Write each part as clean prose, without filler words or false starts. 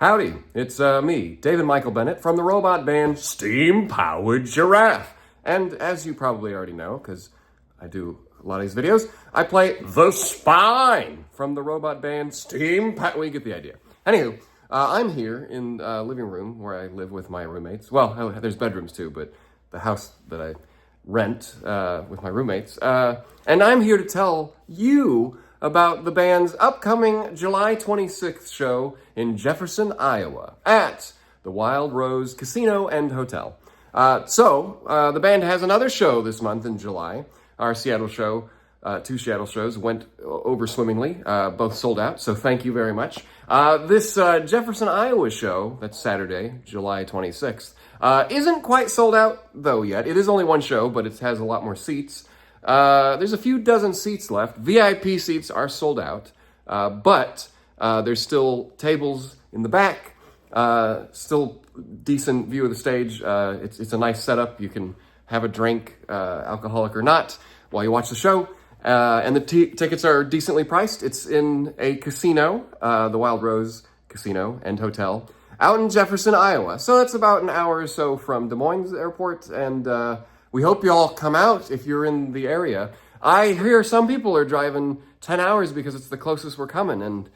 Howdy, it's me, David Michael Bennett, from the robot band Steam Powered Giraffe. And as you probably already know, because I do a lot of these videos, I play the spine from the robot band Steam Powered... Well, you get the idea. Anywho, I'm here in the living room where I live with my roommates. Well, there's bedrooms too, but the house that I rent with my roommates. And I'm here to tell you about the band's upcoming July 26th show in Jefferson, Iowa, at the Wild Rose Casino and Hotel. The band has another show this month in July. Our Seattle show, 2 Seattle shows, went over swimmingly, both sold out, so thank you very much. This Jefferson, Iowa show, that's Saturday, July 26th, isn't quite sold out, though, yet. It is only one show, but it has a lot more seats. There's a few dozen seats left. VIP seats are sold out, but there's still tables in the back, still decent view of the stage. It's a nice setup. You can have a drink, alcoholic or not, while you watch the show. And the tickets are decently priced. It's in a casino, the Wild Rose Casino and Hotel, out in Jefferson, Iowa. So that's about an hour or so from Des Moines Airport, and we hope you all come out if you're in the area. I hear some people are driving 10 hours because it's the closest we're coming, and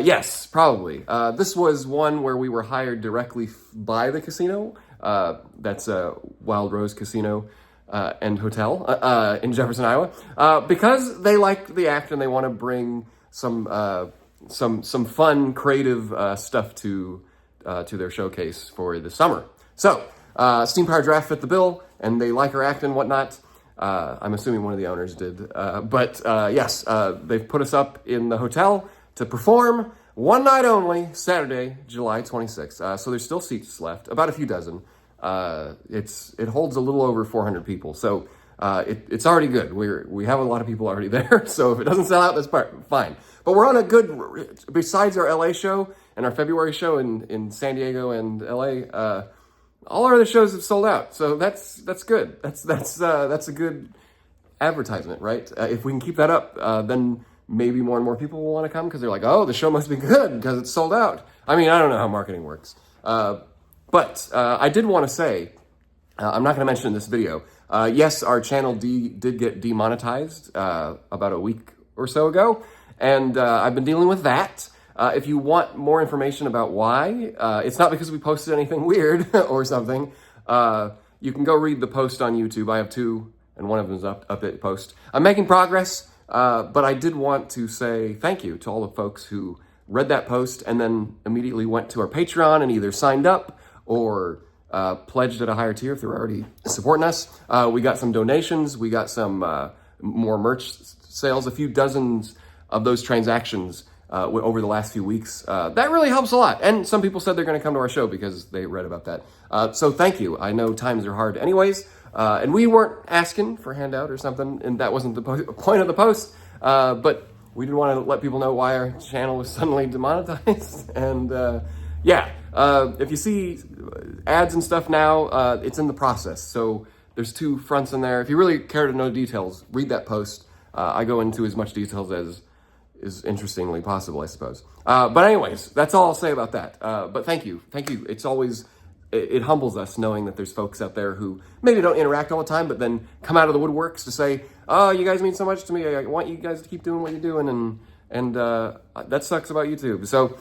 yes, probably. This was one where we were hired directly by the casino. That's Wild Rose Casino and Hotel in Jefferson, Iowa, because they like the act and they want to bring some fun, creative stuff to their showcase for the summer. So, Steampowered Giraffe fit the bill, and they like our act and whatnot. I'm assuming one of the owners did. But yes, they've put us up in the hotel to perform one night only, Saturday, July 26th. So there's still seats left, about a few dozen. It holds a little over 400 people, so it's already good. We have a lot of people already there, so if it doesn't sell out, that's fine. But we're on a good, besides our LA show and our February show in San Diego and LA, all our other shows have sold out, so that's good. That's a good advertisement, right? If we can keep that up, then maybe more and more people will want to come because they're like, oh, the show must be good because it's sold out. I mean, I don't know how marketing works. But I did want to say, I'm not going to mention in this video, yes, our channel did get demonetized about a week or so ago, and I've been dealing with that. If you want more information about why, it's not because we posted anything weird or something. You can go read the post on YouTube. I have 2, and one of them is update post. I'm making progress, but I did want to say thank you to all the folks who read that post and then immediately went to our Patreon and either signed up or pledged at a higher tier if they're already supporting us. We got some donations. We got some more merch sales, a few dozens of those transactions over the last few weeks. That really helps a lot. And some people said they're going to come to our show because they read about that. So thank you. I know times are hard anyways. And we weren't asking for a handout or something, and that wasn't the point of the post. But we didn't want to let people know why our channel was suddenly demonetized. And yeah, if you see ads and stuff now, it's in the process. So there's 2 fronts in there. If you really care to know details, read that post. I go into as much details as is interestingly possible, I suppose. But anyways, that's all I'll say about that. But thank you. It's always, it humbles us knowing that there's folks out there who maybe don't interact all the time, but then come out of the woodworks to say, oh, you guys mean so much to me. I want you guys to keep doing what you're doing. And that sucks about YouTube. So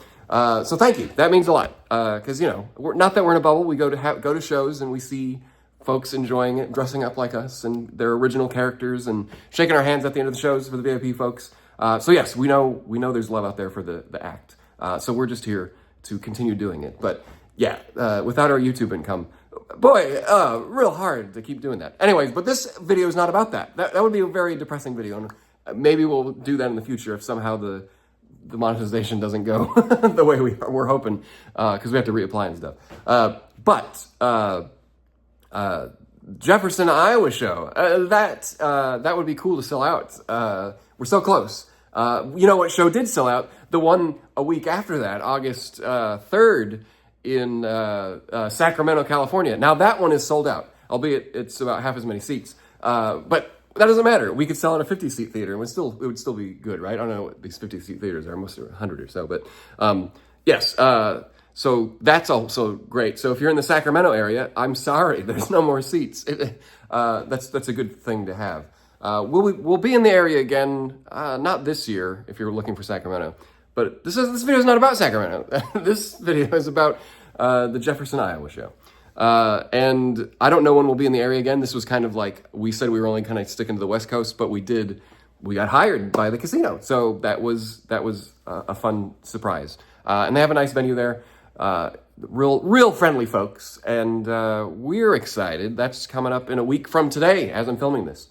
thank you. That means a lot. Cause not that we're in a bubble. We go to shows and we see folks enjoying it, dressing up like us and their original characters and shaking our hands at the end of the shows for the VIP folks. So yes, we know there's love out there for the act. So we're just here to continue doing it. But yeah, without our YouTube income, boy, real hard to keep doing that. Anyways, but this video is not about that. That would be a very depressing video. And maybe we'll do that in the future if somehow the monetization doesn't go the way we're hoping, because we have to reapply and stuff. But Jefferson, Iowa show, that would be cool to sell out. We're so close. You know what show did sell out? The one a week after that, August 3rd in Sacramento, California. Now that one is sold out, albeit it's about half as many seats. But that doesn't matter. We could sell in a 50-seat theater and it would still be good, right? I don't know what these 50-seat theaters are, most are 100 or so. But yes, So that's also great. So if you're in the Sacramento area, I'm sorry, there's no more seats. That's a good thing to have. We'll be in the area again, not this year if you're looking for Sacramento, but this video is not about Sacramento. This video is about the Jefferson, Iowa show. And I don't know when we'll be in the area again. This was kind of like, we said we were only kind of sticking to the West Coast, but we got hired by the casino. So that was a fun surprise. And they have a nice venue there. Real friendly folks. And we're excited. That's coming up in a week from today as I'm filming this.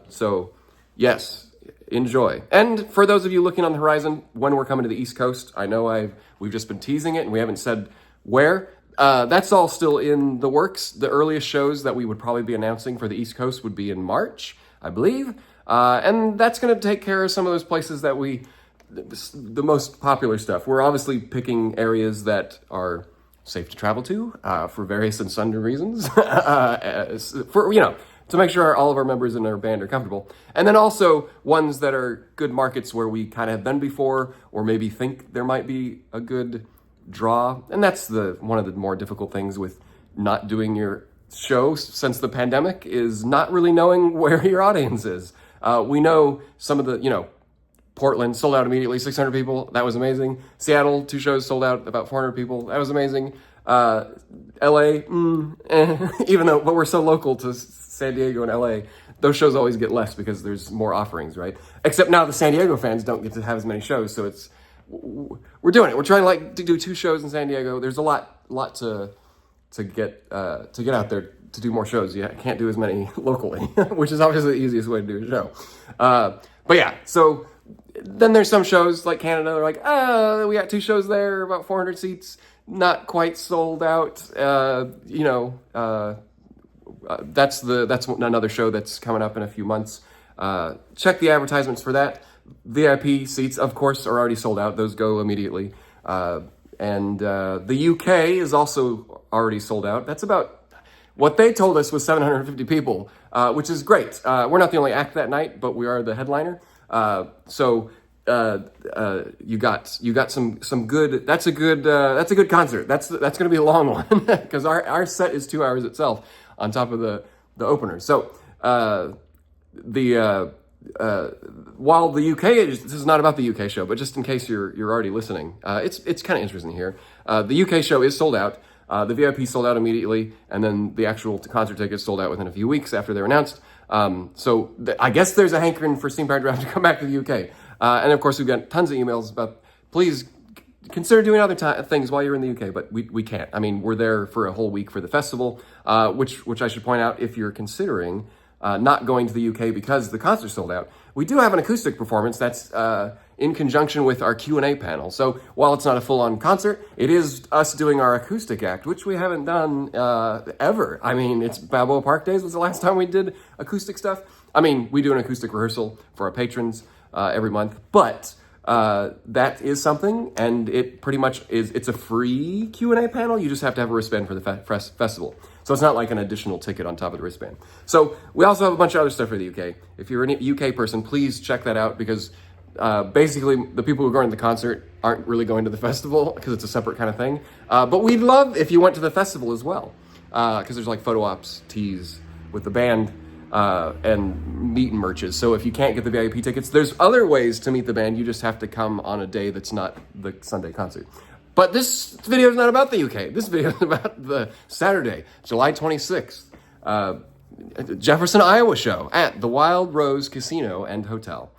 So yes, enjoy. And for those of you looking on the horizon, when we're coming to the East Coast, I know we've just been teasing it and we haven't said where. That's all still in the works. The earliest shows that we would probably be announcing for the East Coast would be in March, I believe. And that's going to take care of some of those places that the most popular stuff. We're obviously picking areas that are safe to travel to, for various and sundry reasons, to make sure all of our members in our band are comfortable. And then also ones that are good markets where we kind of have been before, or maybe think there might be a good draw. And that's one of the more difficult things with not doing your show since the pandemic, is not really knowing where your audience is. We know some of the, Portland sold out immediately, 600 people. That was amazing. Seattle, 2 shows sold out, about 400 people. That was amazing. LA, even though, but we're so local to San Diego and LA, those shows always get less because there's more offerings, right? Except now the San Diego fans don't get to have as many shows, so we're doing it. We're trying to do 2 shows in San Diego. There's a lot to get out there to do more shows. You can't do as many locally, which is obviously the easiest way to do a show. But yeah, so then there's some shows like Canada. They're like, we got 2 shows there, about 400 seats, not quite sold out. That's another show that's coming up in a few months. Check the advertisements for that. VIP seats, of course, are already sold out. Those go immediately. And the UK is also already sold out. That's about what they told us was 750 people, which is great. We're not the only act that night, but we are the headliner. So you got some good. That's a good concert. That's going to be a long one because our set is 2 hours itself on top of the opener. So while the UK this is not about the UK show, but just in case you're already listening, it's kind of interesting here. The UK show is sold out. The VIP sold out immediately, and then the actual concert tickets sold out within a few weeks after they were announced. So I guess there's a hankering for Steampowered Giraffe to come back to the UK. And of course, we've got tons of emails about, please consider doing other things while you're in the UK, but we can't. I mean, we're there for a whole week for the festival, which I should point out, if you're considering not going to the UK because the concert sold out, we do have an acoustic performance that's in conjunction with our Q&A panel. So while it's not a full-on concert, it is us doing our acoustic act, which we haven't done ever. I mean, it's Balboa Park Days was the last time we did acoustic stuff. I mean, we do an acoustic rehearsal for our patrons every month, but that is something, and it pretty much is, it's a free Q&A panel. You just have to have a wristband for the festival. So it's not like an additional ticket on top of the wristband. So we also have a bunch of other stuff for the UK. If you're a UK person, please check that out, because basically the people who are going to the concert aren't really going to the festival because it's a separate kind of thing. But we'd love if you went to the festival as well, because there's like photo ops, teas with the band, and meet and merches. So if you can't get the VIP tickets, there's other ways to meet the band. You just have to come on a day that's not the Sunday concert. But this video is not about the UK. This video is about the Saturday, July 26th, Jefferson, Iowa show at the Wild Rose Casino and Hotel.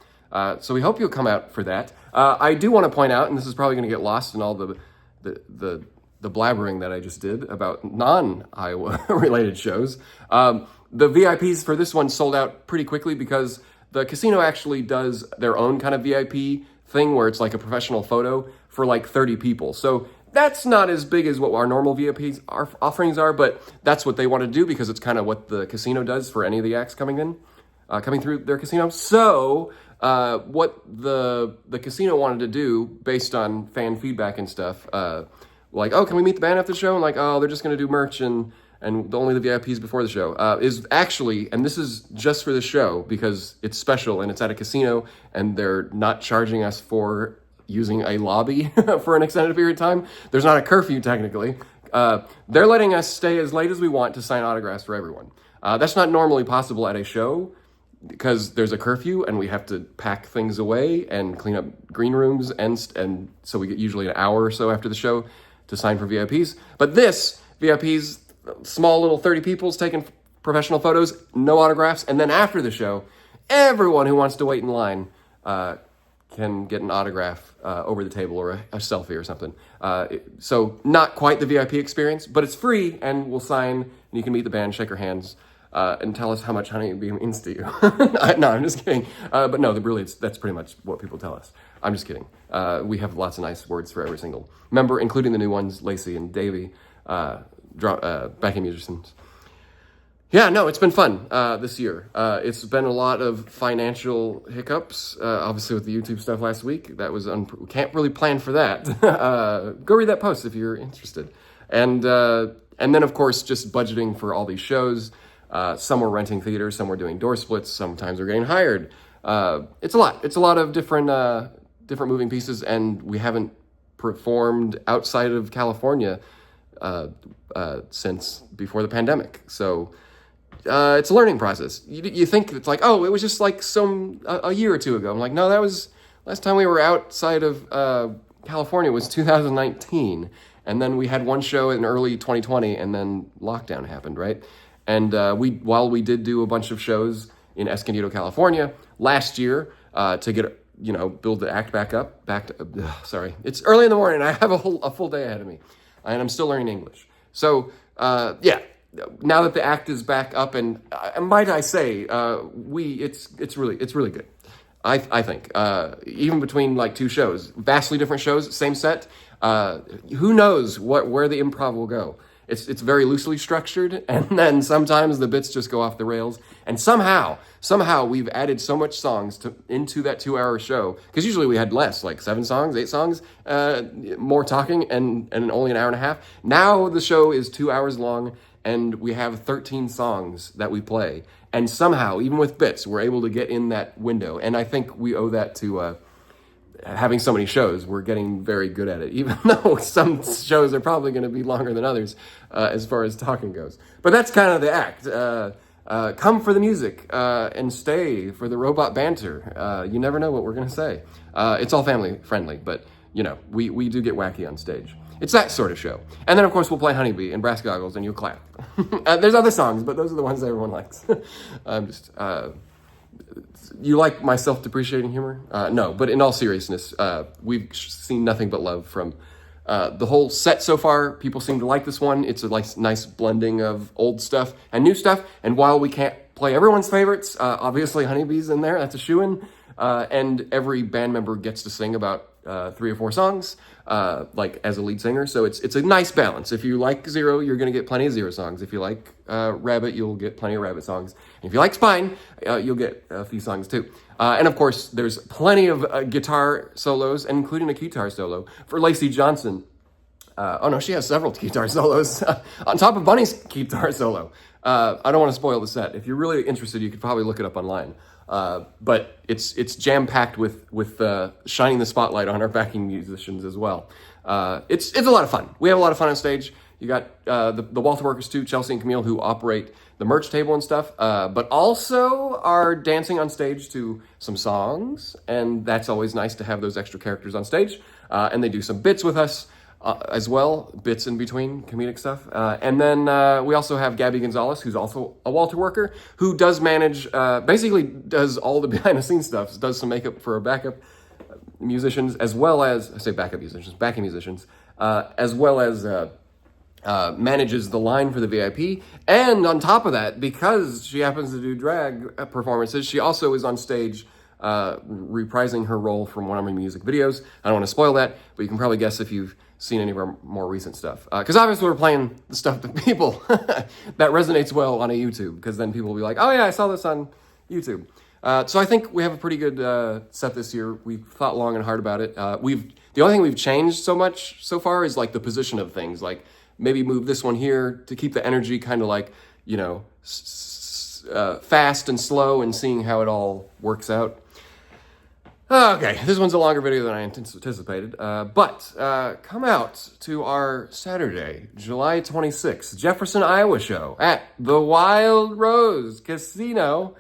So we hope you'll come out for that. I do want to point out, and this is probably going to get lost in all the blabbering that I just did about non-Iowa related shows. The VIPs for this one sold out pretty quickly because the casino actually does their own kind of VIP thing where it's like a professional photo for like 30 people. So that's not as big as what our normal VIP offerings are, but that's what they want to do because it's kind of what the casino does for any of the acts coming through their casino. So what the casino wanted to do based on fan feedback and stuff, like, oh, can we meet the band after the show? And like, oh, they're just going to do merch and only the VIPs before the show, is actually, and this is just for the show because it's special and it's at a casino and they're not charging us for using a lobby for an extended period of time. There's not a curfew technically. They're letting us stay as late as we want to sign autographs for everyone. That's not normally possible at a show because there's a curfew and we have to pack things away and clean up green rooms, and so we get usually an hour or so after the show to sign for VIPs. But this, VIPs, small little 30 people's taking professional photos, no autographs, and then after the show, everyone who wants to wait in line can get an autograph over the table or a selfie or something. So not quite the VIP experience, but it's free, and we'll sign, and you can meet the band, shake your hands, and tell us how much Honeybee means to you. No, I'm just kidding. But no, really, that's pretty much what people tell us. I'm just kidding. We have lots of nice words for every single member, including the new ones, Lacey and Davey, backing musicians. Yeah, no, it's been fun this year. It's been a lot of financial hiccups, obviously with the YouTube stuff last week. That was we can't really plan for that. Go read that post if you're interested. And then, of course, just budgeting for all these shows. Some were renting theaters, some were doing door splits, sometimes we're getting hired. It's a lot. It's a lot of different moving pieces, and we haven't performed outside of California since before the pandemic. So it's a learning process. You think it's like, oh, it was just like a year or two ago. I'm like, no, that was last time we were outside of California was 2019, and then we had one show in early 2020, and then lockdown happened, right? And while we did do a bunch of shows in Escondido, California last year to get build the act back up. Sorry, it's early in the morning. I have a full day ahead of me, and I'm still learning English. So yeah. Now that the act is back up, and might I say, it's really good. I think even between like two shows, vastly different shows, same set. Who knows where the improv will go? It's very loosely structured, and then sometimes the bits just go off the rails. And somehow we've added so much songs into that 2-hour show, because usually we had less, like 7 songs, 8 songs, more talking, and only an hour and a half. Now the show is 2 hours long, and we have 13 songs that we play. And somehow, even with bits, we're able to get in that window. And I think we owe that to having so many shows. We're getting very good at it, even though some shows are probably going to be longer than others as far as talking goes. But that's kind of the act. Come for the music and stay for the robot banter. You never know what we're going to say. It's all family friendly, but we do get wacky on stage. It's that sort of show. And then, of course, we'll play Honeybee in brass goggles, and you'll clap. There's other songs, but those are the ones that everyone likes. You like my self-depreciating humor? No, but in all seriousness, we've seen nothing but love from the whole set so far. People seem to like this one. It's a nice blending of old stuff and new stuff. And while we can't play everyone's favorites, obviously Honeybee's in there. That's a shoo-in. And every band member gets to sing about 3 or 4 songs, as a lead singer. So it's a nice balance. If you like Zero, you're going to get plenty of Zero songs. If you like Rabbit, you'll get plenty of Rabbit songs. And if you like Spine, you'll get a few songs too. And of course, there's plenty of guitar solos, including a guitar solo for Lacey Johnson. Oh no, she has several guitar solos on top of Bunny's guitar solo. I don't want to spoil the set. If you're really interested, you could probably look it up online. But it's jam-packed with shining the spotlight on our backing musicians as well. It's a lot of fun. We have a lot of fun on stage. You got the Walther workers too, Chelsea and Camille, who operate the merch table and stuff, but also are dancing on stage to some songs, and that's always nice to have those extra characters on stage. And they do some bits with us as well, bits in between, comedic stuff. And then we also have Gabby Gonzalez, who's also a Walter worker, who does manage, basically does all the behind-the-scenes stuff, does some makeup for our backup musicians, as well as, I say backing musicians, as well as manages the line for the VIP. And on top of that, because she happens to do drag performances, she also is on stage reprising her role from one of my music videos. I don't want to spoil that, but you can probably guess if you've seen any of our more recent stuff. Because obviously we're playing the stuff that people, that resonates well on a YouTube, because then people will be like, oh yeah, I saw this on YouTube. So I think we have a pretty good set this year. We've thought long and hard about it. The only thing we've changed so much so far is like the position of things, like maybe move this one here to keep the energy kind of like, fast and slow, and seeing how it all works out. Okay, this one's a longer video than I anticipated, but come out to our Saturday, July 26th, Jefferson, Iowa show at the Wild Rose Casino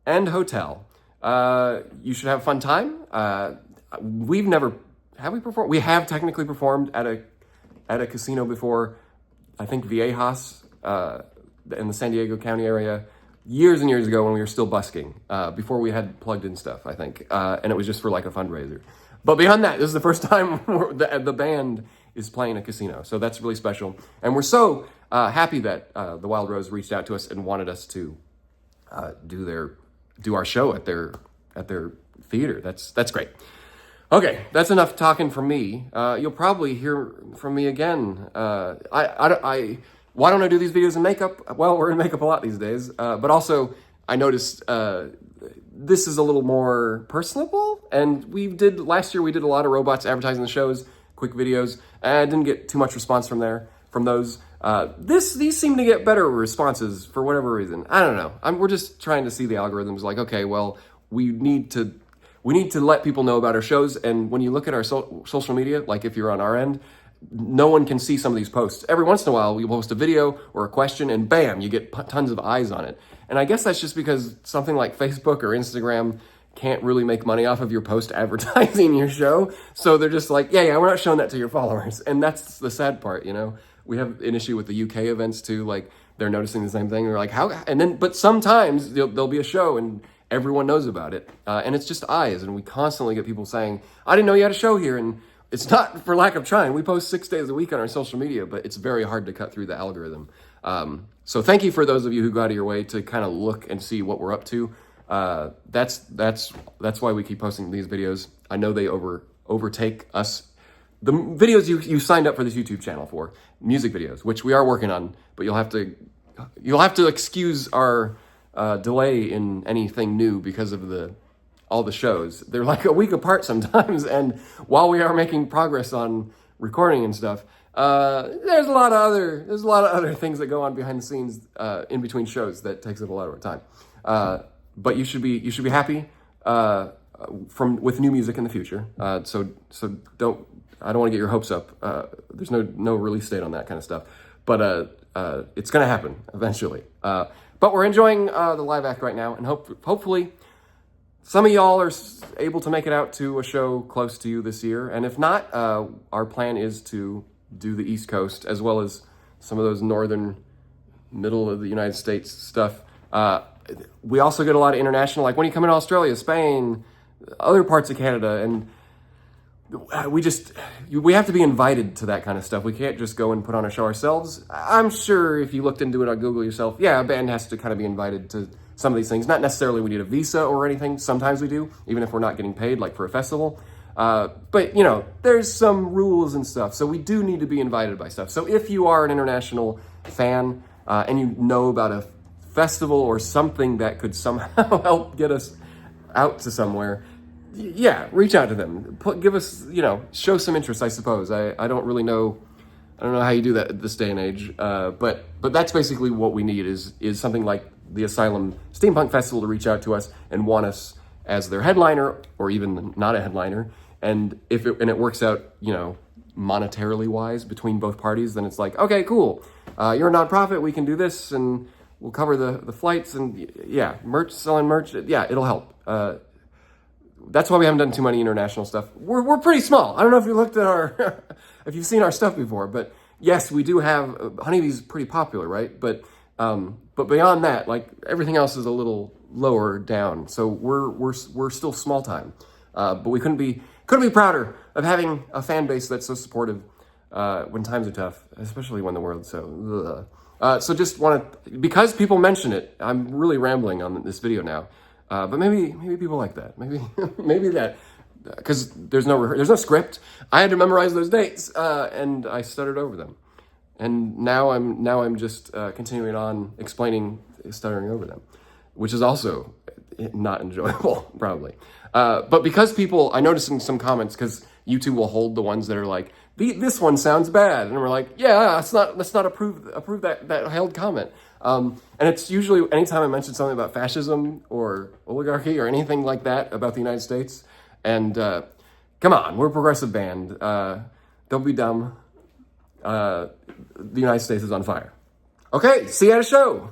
and Hotel. You should have a fun time. We've never, have we performed? We have technically performed at a casino before, I think Viejas, in the San Diego County area, years and years ago when we were still busking, before we had plugged in stuff, I think. And it was just for like a fundraiser. But beyond that, this is the first time the band is playing a casino. So that's really special. And we're so happy that the Wild Rose reached out to us and wanted us to do our show at their theater. That's great. Okay, that's enough talking from me. You'll probably hear from me again. Why don't I do these videos in makeup? Well, we're in makeup a lot these days. But also, I noticed this is a little more personable. And last year we did a lot of robots advertising the shows, quick videos. And I didn't get too much response from those. These seem to get better responses for whatever reason. I don't know. We're just trying to see the algorithms like, okay, well, we need to let people know about our shows. And when you look at our social media, like if you're on our end, no one can see some of these posts. Every once in a while, we post a video or a question and bam, you get tons of eyes on it. And I guess that's just because something like Facebook or Instagram can't really make money off of your post advertising your show. So they're just like, yeah, we're not showing that to your followers. And that's the sad part, you know? We have an issue with the UK events too. Like they're noticing the same thing. They're like, how? And then, but sometimes there'll be a show and everyone knows about it. And it's just eyes. And we constantly get people saying, I didn't know you had a show here. And it's not for lack of trying. We post 6 days a week on our social media, but it's very hard to cut through the algorithm. So thank you for those of you who go out of your way to kind of look and see what we're up to. That's why we keep posting these videos. I know they overtake us. The videos you signed up for this YouTube channel for, music videos, which we are working on, but you'll have to excuse our delay in anything new because of all the shows. They're like a week apart sometimes, and while we are making progress on recording and stuff, there's a lot of other things that go on behind the scenes in between shows that takes up a lot of our time. But you should be happy with new music in the future. So I don't want to get your hopes up. There's no release date on that kind of stuff, but it's gonna happen eventually. But we're enjoying the live act right now, and hopefully some of y'all are able to make it out to a show close to you this year. And if not, our plan is to do the East Coast as well as some of those northern, middle of the United States stuff. We also get a lot of international, like when you come into Australia, Spain, other parts of Canada, and we have to be invited to that kind of stuff. We can't just go and put on a show ourselves. I'm sure if you looked into it on Google yourself, yeah, a band has to kind of be invited to some of these things. Not necessarily we need a visa or anything. Sometimes we do, even if we're not getting paid, like for a festival. But, you know, there's some rules and stuff. So we do need to be invited by stuff. So if you are an international fan and you know about a festival or something that could somehow help get us out to somewhere, yeah, reach out to them. Give us, show some interest, I suppose. I don't really know. I don't know how you do that at this day and age. But that's basically what we need is something like the Asylum Steampunk Festival to reach out to us and want us as their headliner or even not a headliner. And if it works out, monetarily wise between both parties, then it's like, okay, cool. You're a nonprofit. We can do this and we'll cover the flights and selling merch. Yeah, it'll help. That's why we haven't done too many international stuff. We're pretty small. I don't know if you looked at if you've seen our stuff before, but yes, we do have, Honeybee's pretty popular, right? But beyond that, like everything else is a little lower down. So we're still small time. But we couldn't be prouder of having a fan base that's so supportive when times are tough, especially when the world's so. So just because people mention it, I'm really rambling on this video now. But maybe people like that. Maybe that, because there's no script. I had to memorize those dates, and I stuttered over them. And now I'm just continuing on stuttering over them, which is also not enjoyable, probably. But because I noticed in some comments, because YouTube will hold the ones that are like, this one sounds bad, and we're like, yeah, let's not approve that held comment. And it's usually anytime I mention something about fascism or oligarchy or anything like that about the United States. And come on, we're a progressive band. Don't be dumb. The United States is on fire. Okay, see you at a show.